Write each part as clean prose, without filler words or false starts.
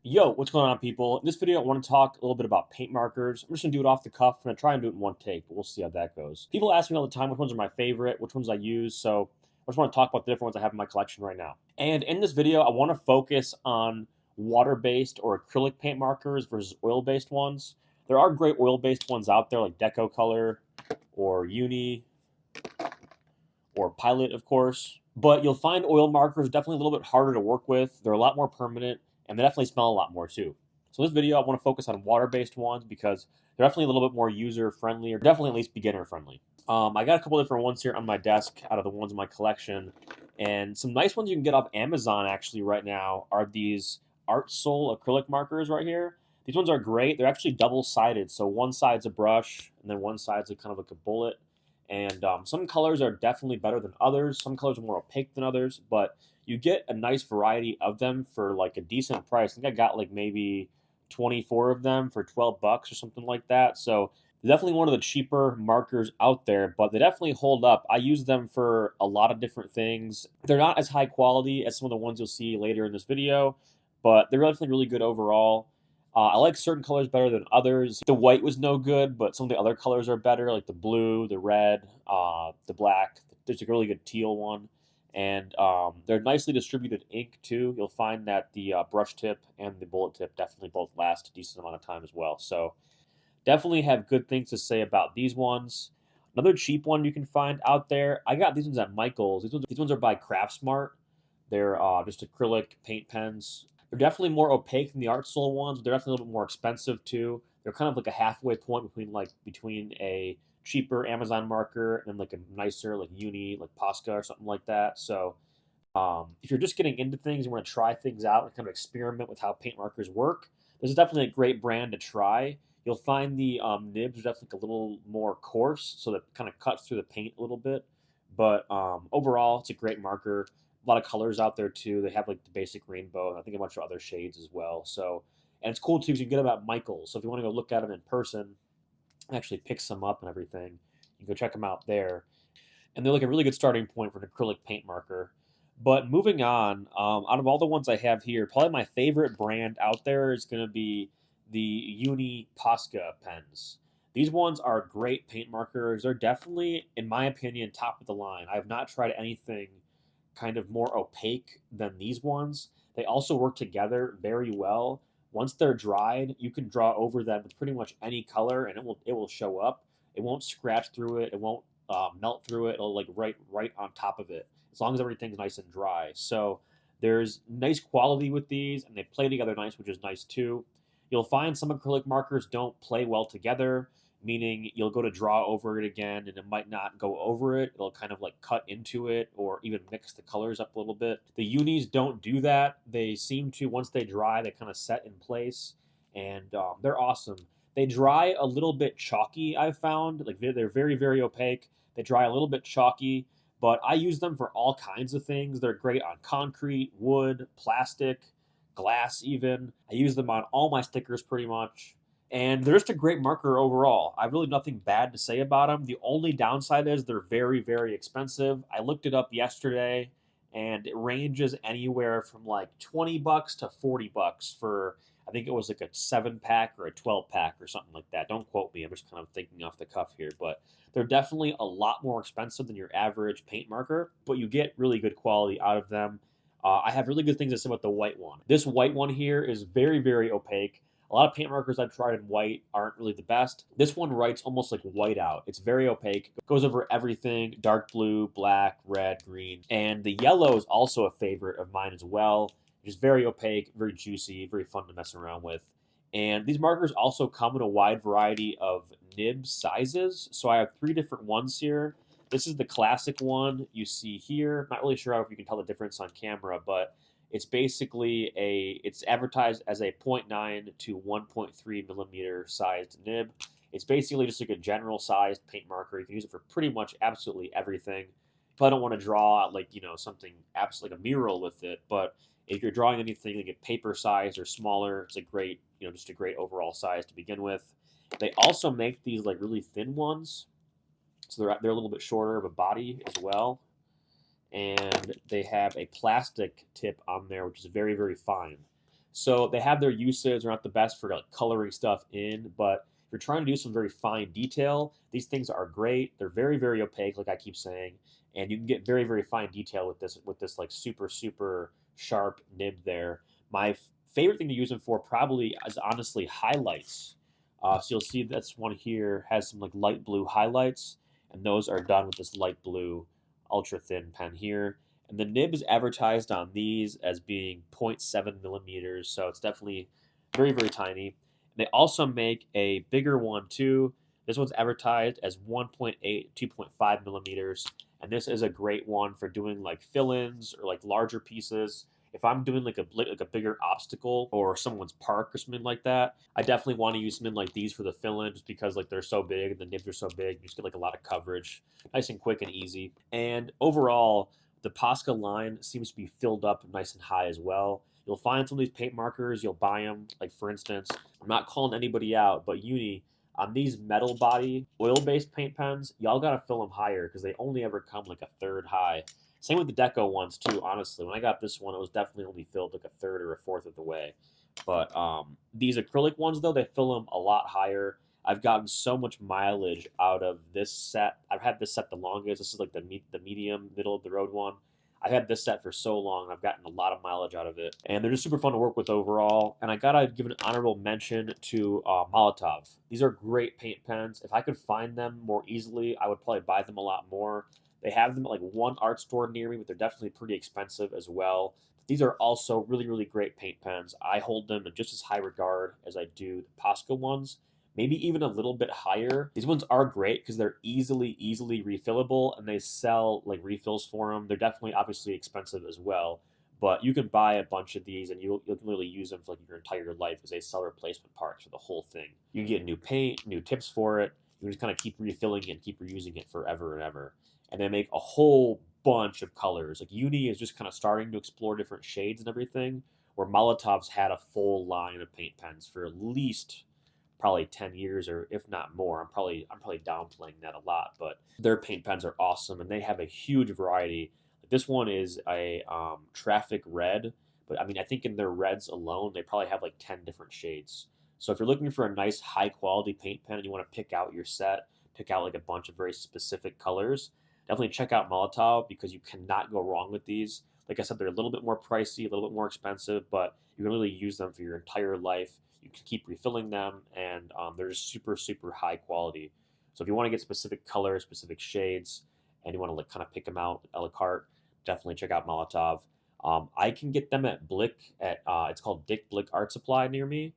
Yo, what's going on, people? In this video, I want to talk a little bit about paint markers. I'm just going to do it off the cuff. I'm going to try and do it in one take, but we'll see how that goes. People ask me all the time which ones are my favorite, which ones I use, so I just want to talk about the different ones I have in my collection right now. And in this video, I want to focus on water-based or acrylic paint markers versus oil-based ones. There are great oil-based ones out there like Deco Color or Uni or Pilot, of course. But you'll find oil markers definitely a little bit harder to work with. They're a lot more permanent, and they definitely smell a lot more too. So this video, I want to focus on water-based ones because they're definitely a little bit more user-friendly, or definitely at least beginner-friendly. I got a couple different ones here on my desk out of the ones in my collection, and some nice ones you can get off Amazon actually right now are these Art Soul acrylic markers right here. These ones are great. They're actually double-sided, so one side's a brush, and then one side's kind of like a bullet. And some colors are definitely better than others. Some colors are more opaque than others, but you get a nice variety of them for like a decent price. I think I got like maybe 24 of them for 12 bucks or something like that. So they're definitely one of the cheaper markers out there, but they definitely hold up. I use them for a lot of different things. They're not as high quality as some of the ones you'll see later in this video, but they're definitely really good overall. I like certain colors better than others. The white was no good, but some of the other colors are better, like the blue, the red, the black. There's a really good teal one. And they're nicely distributed ink, too. You'll find that the brush tip and the bullet tip definitely both last a decent amount of time as well. So definitely have good things to say about these ones. Another cheap one you can find out there, I got these ones at Michael's. These ones are by Craftsmart. They're just acrylic paint pens. They're definitely more opaque than the Art Soul ones, but they're definitely a little bit more expensive too. They're kind of like a halfway point between a cheaper Amazon marker and like a nicer like Uni, like Posca or something like that. So if you're just getting into things and want to try things out and kind of experiment with how paint markers work, this is definitely a great brand to try. You'll find the nibs are definitely a little more coarse, so that kind of cuts through the paint a little bit. But overall, it's a great marker. A lot of colors out there too. They have like the basic rainbow, and I think a bunch of other shades as well. So, and it's cool too because you can get them at Michael's. So if you want to go look at them in person, actually pick some up and everything, you can go check them out there. And they're like a really good starting point for an acrylic paint marker. But moving on, out of all the ones I have here, probably my favorite brand out there is going to be the Uni Posca pens. These ones are great paint markers. They're definitely, in my opinion, top of the line. I have not tried anything kind of more opaque than these ones. They also work together very well. Once they're dried, you can draw over them with pretty much any color, and it will show up. It won't scratch through it. It won't melt through it. It'll like right on top of it as long as everything's nice and dry. So there's nice quality with these, and they play together nice, which is nice too. You'll find some acrylic markers don't play well together, meaning you'll go to draw over it again and it might not go over it. It'll kind of like cut into it or even mix the colors up a little bit. The unis don't do that. They seem to, once they dry, they kind of set in place, and they're awesome. They dry a little bit chalky, I've found. Like they're very, very opaque. They dry a little bit chalky, but I use them for all kinds of things. They're great on concrete, wood, plastic, glass, even. I use them on all my stickers pretty much. And they're just a great marker overall. I have really nothing bad to say about them. The only downside is they're very, very expensive. I looked it up yesterday, and it ranges anywhere from like 20 bucks to 40 bucks for, I think it was like a 7 pack or a 12 pack or something like that. Don't quote me. I'm just kind of thinking off the cuff here, but they're definitely a lot more expensive than your average paint marker, but you get really good quality out of them. I have really good things to say about the white one. This white one here is very, very opaque. A lot of paint markers I've tried in white aren't really the best. This one writes almost like white out. It's very opaque, goes over everything, dark blue, black, red, green. And the yellow is also a favorite of mine as well. It's very opaque, very juicy, very fun to mess around with. And these markers also come in a wide variety of nib sizes. So I have 3 different ones here. This is the classic one you see here. Not really sure if you can tell the difference on camera, but it's advertised as a zero point 0.9 to 1.3 millimeter sized nib. It's basically just like a general sized paint marker. You can use it for pretty much absolutely everything. If I don't want to draw like something absolutely like a mural with it, but if you're drawing anything like a paper size or smaller, it's a great just a great overall size to begin with. They also make these like really thin ones, so they're a little bit shorter of a body as well, and they have a plastic tip on there, which is very, very fine. So they have their uses. They're not the best for like coloring stuff in, but if you're trying to do some very fine detail, these things are great. They're very, very opaque, like I keep saying, and you can get very, very fine detail with this like super, super sharp nib there. My favorite thing to use them for probably is honestly highlights. So you'll see this one here has some like light blue highlights, and those are done with this light blue ultra thin pen here. And the nib is advertised on these as being 0.7 millimeters, so it's definitely very, very tiny. They also make a bigger one too. This one's advertised as 1.8, 2.5 millimeters, and this is a great one for doing like fill-ins or like larger pieces. If I'm doing like a bigger obstacle or someone's park or something like that, I definitely want to use something like these for the fill-in, just because like they're so big and the nibs are so big, you just get like a lot of coverage, nice and quick and easy. And overall, the Posca line seems to be filled up nice and high as well. You'll find some of these paint markers, you'll buy them. Like for instance, I'm not calling anybody out, but Uni, on these metal body oil-based paint pens, y'all gotta fill them higher because they only ever come like a third high. Same with the Deco ones too. Honestly, when I got this one, it was definitely only filled like a third or a fourth of the way. But these acrylic ones though, they fill them a lot higher. I've gotten so much mileage out of this set. I've had this set the longest. This is like the medium, middle of the road one. I've had this set for so long. I've gotten a lot of mileage out of it, and they're just super fun to work with overall. And I gotta give an honorable mention to Molotov. These are great paint pens. If I could find them more easily, I would probably buy them a lot more. They have them at like one art store near me, but they're definitely pretty expensive as well. These are also really, really great paint pens. I hold them in just as high regard as I do the Posca ones, maybe even a little bit higher. These ones are great because they're easily refillable, and they sell like refills for them. They're definitely obviously expensive as well, but you can buy a bunch of these and you can really use them for like your entire life because they sell replacement parts for the whole thing. You can get new paint, new tips for it. You can just kind of keep refilling it and keep reusing it forever and ever. And they make a whole bunch of colors. Like Uni is just kind of starting to explore different shades and everything, where Molotov's had a full line of paint pens for at least probably 10 years or if not more. I'm probably downplaying that a lot, but their paint pens are awesome and they have a huge variety. This one is a traffic red, but I mean I think in their reds alone they probably have like 10 different shades. So if you're looking for a nice high quality paint pen and you want to pick out your set, pick out like a bunch of very specific colors, definitely check out Molotov because you cannot go wrong with these. Like I said, they're a little bit more pricey, a little bit more expensive, but you can really use them for your entire life. You can keep refilling them, and they're just super, super high quality. So if you want to get specific colors, specific shades, and you want to like kind of pick them out a la carte, definitely check out Molotov. I can get them at Blick at it's called Dick Blick Art Supply near me.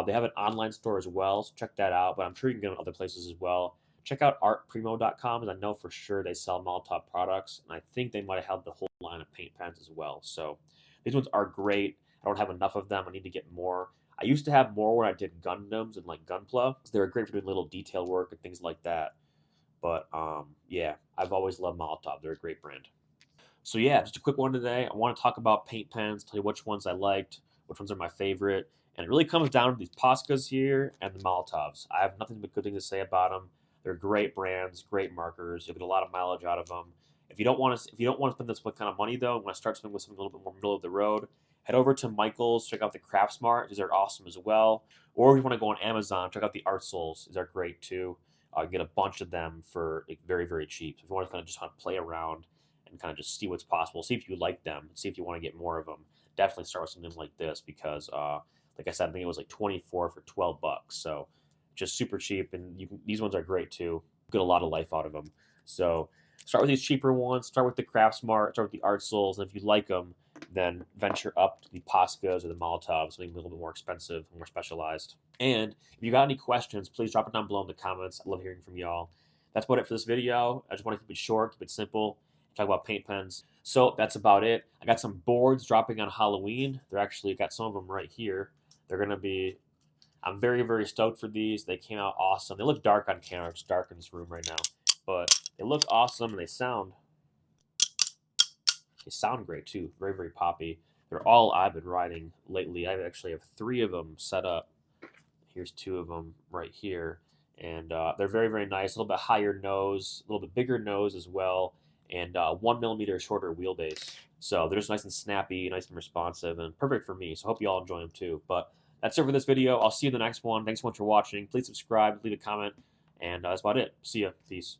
They have an online store as well, so check that out. But I'm sure you can get them other places as well. Check out artprimo.com, as I know for sure they sell Molotov products, and I think they might have had the whole line of paint pens as well. So these ones are great. I don't have enough of them. I need to get more. I used to have more when I did Gundams and like Gunpla. They were great for doing little detail work and things like that. But yeah, I've always loved Molotov. They're a great brand. So yeah, just a quick one today. I want to talk about paint pens, tell you which ones I liked, which ones are my favorite, and it really comes down to these Poscas here and the Molotovs. I have nothing but good things to say about them. They're great brands, great markers. You'll get a lot of mileage out of them. If you don't want to spend this kind of money though, want to start something with something a little bit more middle of the road, head over to Michael's. Check out the Craft Smart. These are awesome as well. Or if you want to go on Amazon, check out the Art Souls. These are great too. You get a bunch of them for like, very, very cheap. So if you want to kind of just kind of play around and kind of just see what's possible, see if you like them, see if you want to get more of them, definitely start with something like this because, like I said, I think it was like 24 for $12. So just super cheap, and these ones are great too. Get a lot of life out of them. So start with these cheaper ones. Start with the Craft Smart. Start with the Art Souls, and if you like them, then venture up to the Poscas or the Molotovs, something a little bit more expensive, more specialized. And if you got any questions, please drop it down below in the comments. I love hearing from y'all. That's about it for this video. I just want to keep it short, keep it simple, talk about paint pens. So that's about it. I got some boards dropping on Halloween. They're actually got some of them right here. They're going to be, I'm very, very stoked for these. They came out awesome. They look dark on camera. It's dark in this room right now. But they look awesome, and they sound great too. Very, very poppy. They're all I've been riding lately. I actually have 3 of them set up. Here's 2 of them right here. And they're very, very nice. A little bit higher nose, a little bit bigger nose as well, and 1 millimeter shorter wheelbase. So they're just nice and snappy, nice and responsive, and perfect for me. So I hope you all enjoy them too. But that's it for this video. I'll see you in the next one. Thanks so much for watching. Please subscribe, leave a comment, and that's about it. See ya. Peace.